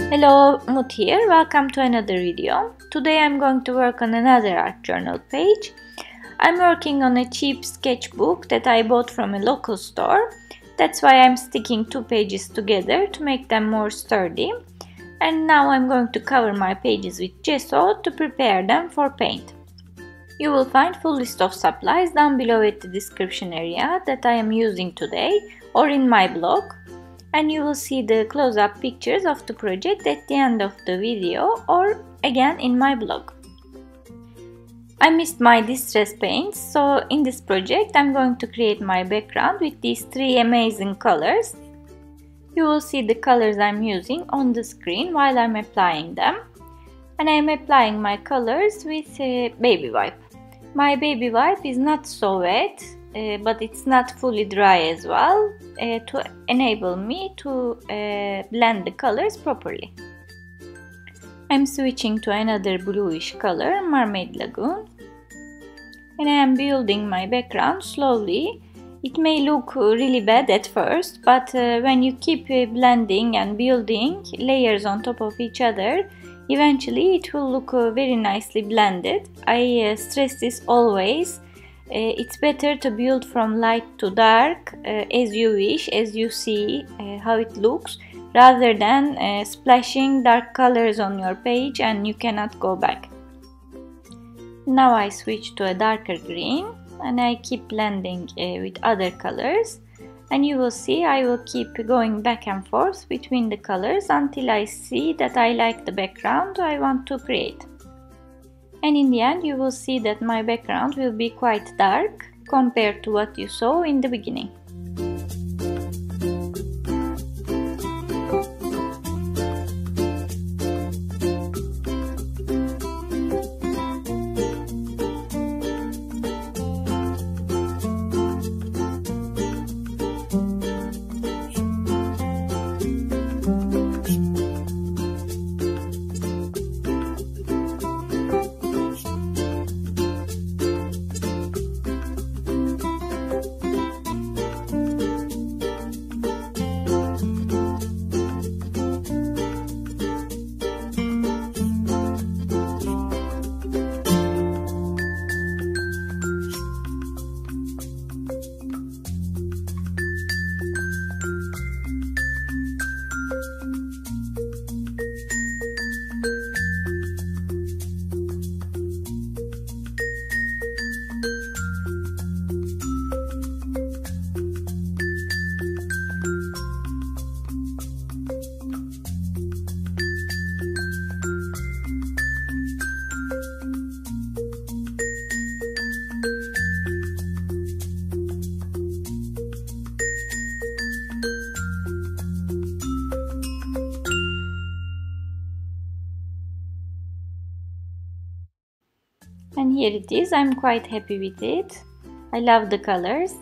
Hello, Mut here. Welcome to another video. Today I'm going to work on another art journal page. I'm working on a cheap sketchbook that I bought from a local store. That's why I'm sticking two pages together to make them more sturdy. And now I'm going to cover my pages with gesso to prepare them for paint. You will find full list of supplies down below at the description area that I am using today or in my blog. And you will see the close-up pictures of the project at the end of the video or again in my blog. I missed my distress paints, so in this project I'm going to create my background with these three amazing colors. You will see the colors I'm using on the screen while I'm applying them. And I'm applying my colors with a baby wipe. My baby wipe is not so wet, but it's not fully dry as well, to enable me to blend the colors properly. I'm switching to another bluish color, Mermaid Lagoon, and I am building my background slowly. It may look really bad at first, but when you keep blending and building layers on top of each other, eventually it will look very nicely blended. I stress this always. It's better to build from light to dark as you wish, as you see how it looks, rather than splashing dark colors on your page and you cannot go back. Now I switch to a darker green and I keep blending with other colors, and you will see I will keep going back and forth between the colors until I see that I like the background I want to create. And in the end you will see that my background will be quite dark compared to what you saw in the beginning. And here it is. I'm quite happy with it. I love the colors.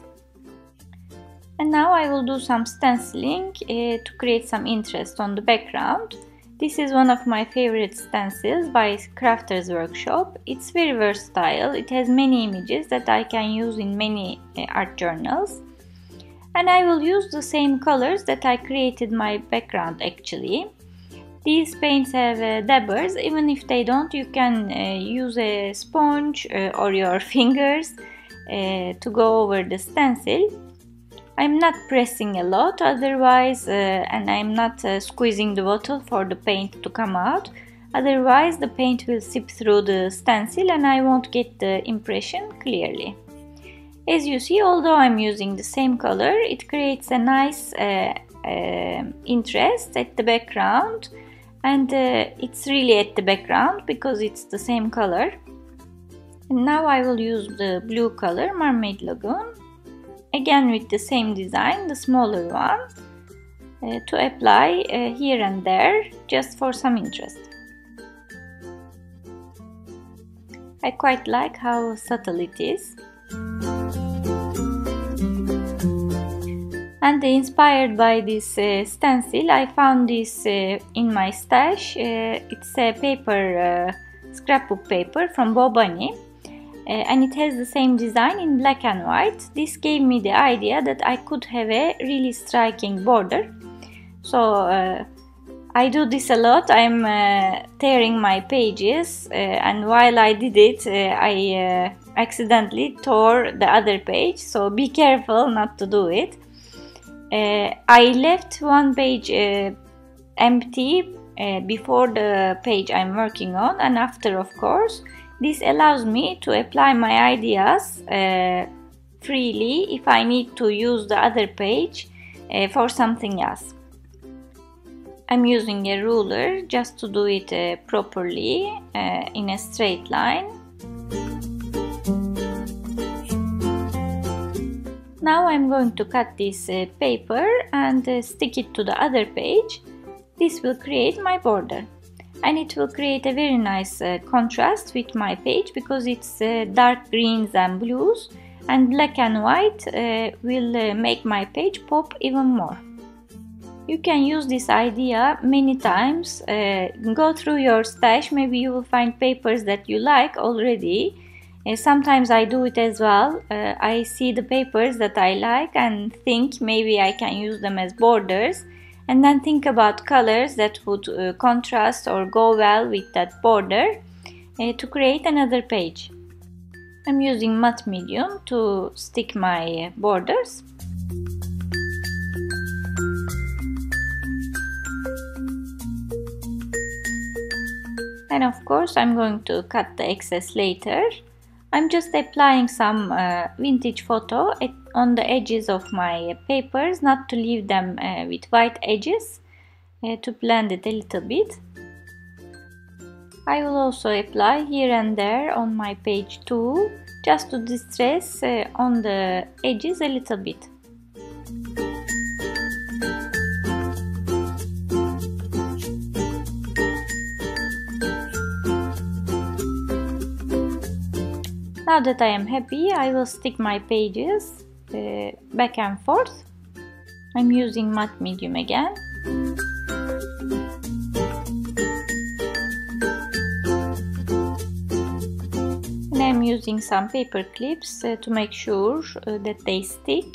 And now I will do some stenciling to create some interest on the background. This is one of my favorite stencils by Crafters Workshop. It's very versatile. It has many images that I can use in many art journals. And I will use the same colors that I created my background actually. These paints have dabbers. Even if they don't, you can use a sponge or your fingers to go over the stencil. I'm not pressing a lot otherwise, and I'm not squeezing the bottle for the paint to come out. Otherwise the paint will seep through the stencil and I won't get the impression clearly. As you see, although I'm using the same color, it creates a nice interest at the background. And it's really at the background because it's the same color. And now I will use the blue color, Mermaid Lagoon, again with the same design, the smaller one, to apply here and there just for some interest. I quite like how subtle it is. And inspired by this stencil, I found this in my stash. It's a paper, scrapbook paper from Bo Bunny. and it has the same design in black and white. This gave me the idea that I could have a really striking border. So I do this a lot. I'm tearing my pages, and while I did it, I accidentally tore the other page, so be careful not to do it. I left one page empty before the page I'm working on and after, of course. This allows me to apply my ideas freely if I need to use the other page for something else. I'm using a ruler just to do it properly in a straight line. Now I'm going to cut this paper and stick it to the other page. This will create my border, and it will create a very nice contrast with my page because it's dark greens and blues, and black and white will make my page pop even more. You can use this idea many times. Go through your stash, maybe you will find papers that you like already. Sometimes I do it as well. I see the papers that I like and think maybe I can use them as borders, and then think about colors that would contrast or go well with that border to create another page. I'm using matte medium to stick my borders. And of course I'm going to cut the excess later. I'm just applying some vintage photo on the edges of my papers, not to leave them with white edges, to blend it a little bit. I will also apply here and there on my page too, just to distress on the edges a little bit. Now that I am happy, I will stick my pages back and forth. I'm using matte medium again. And I'm using some paper clips to make sure that they stick.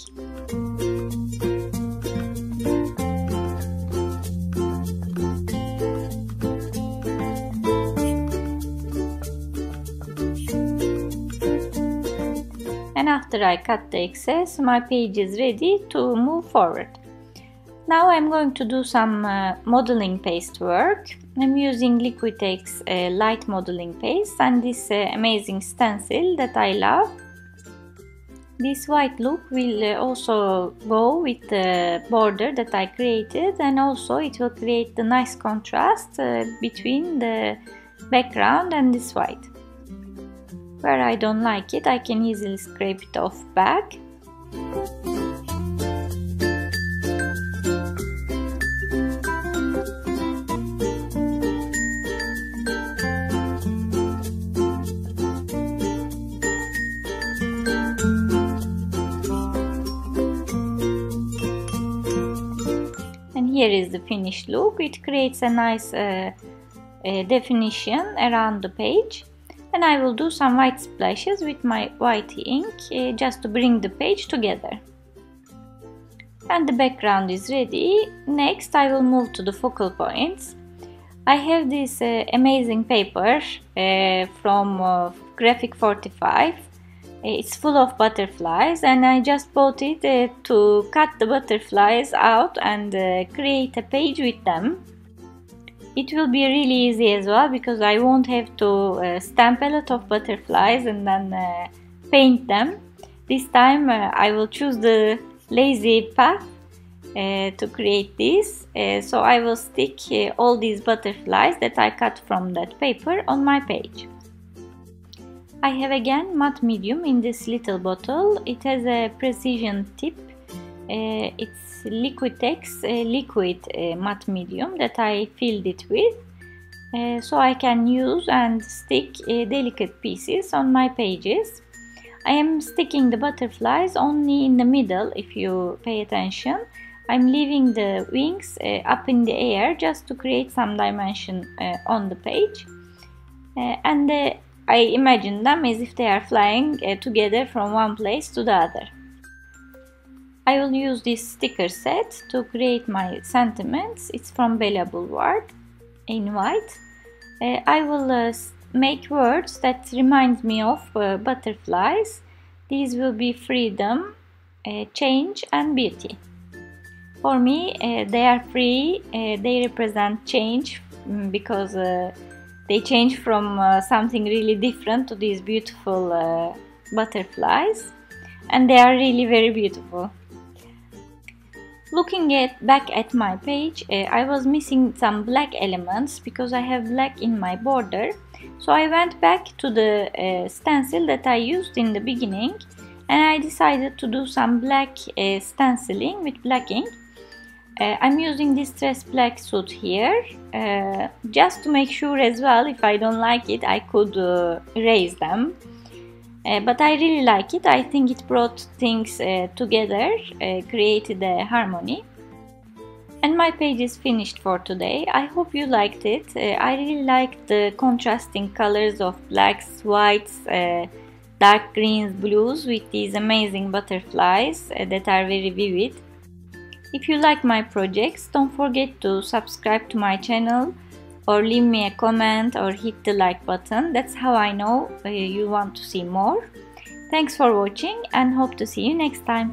And after I cut the excess, my page is ready to move forward. Now I'm going to do some modeling paste work. I'm using Liquitex light modeling paste and this amazing stencil that I love. This white look will also go with the border that I created, and also it will create the nice contrast between the background and this white. Where I don't like it, I can easily scrape it off back. And here is the finished look. It creates a nice definition around the page. And I will do some white splashes with my white ink just to bring the page together. And the background is ready. Next I will move to the focal points. I have this amazing paper from Graphic 45. It's full of butterflies, and I just bought it to cut the butterflies out and create a page with them. It will be really easy as well because I won't have to stamp a lot of butterflies and then paint them. This time I will choose the lazy path to create this. So I will stick all these butterflies that I cut from that paper on my page. I have again matte medium in this little bottle. It has a precision tip. It's Liquitex liquid matte medium that I filled it with, so I can use and stick delicate pieces on my pages. I am sticking the butterflies only in the middle. If you pay attention, I'm leaving the wings up in the air just to create some dimension on the page, and I imagine them as if they are flying together from one place to the other. I will use this sticker set to create my sentiments. It's from Bella Boulevard in white. I will make words that remind me of butterflies. These will be freedom, change and beauty. For me, they are free, they represent change because they change from something really different to these beautiful butterflies, and they are really very beautiful. Looking back at my page, I was missing some black elements because I have black in my border. So I went back to the stencil that I used in the beginning, and I decided to do some black stenciling with black ink. I'm using Distress Black Suit here, just to make sure as well, if I don't like it, I could erase them. But I really like it. I think it brought things together, created a harmony. And my page is finished for today. I hope you liked it. I really liked the contrasting colors of blacks, whites, dark greens, blues with these amazing butterflies that are very vivid. If you like my projects, don't forget to subscribe to my channel or leave me a comment or hit the like button. That's how I know you want to see more. Thanks for watching and hope to see you next time.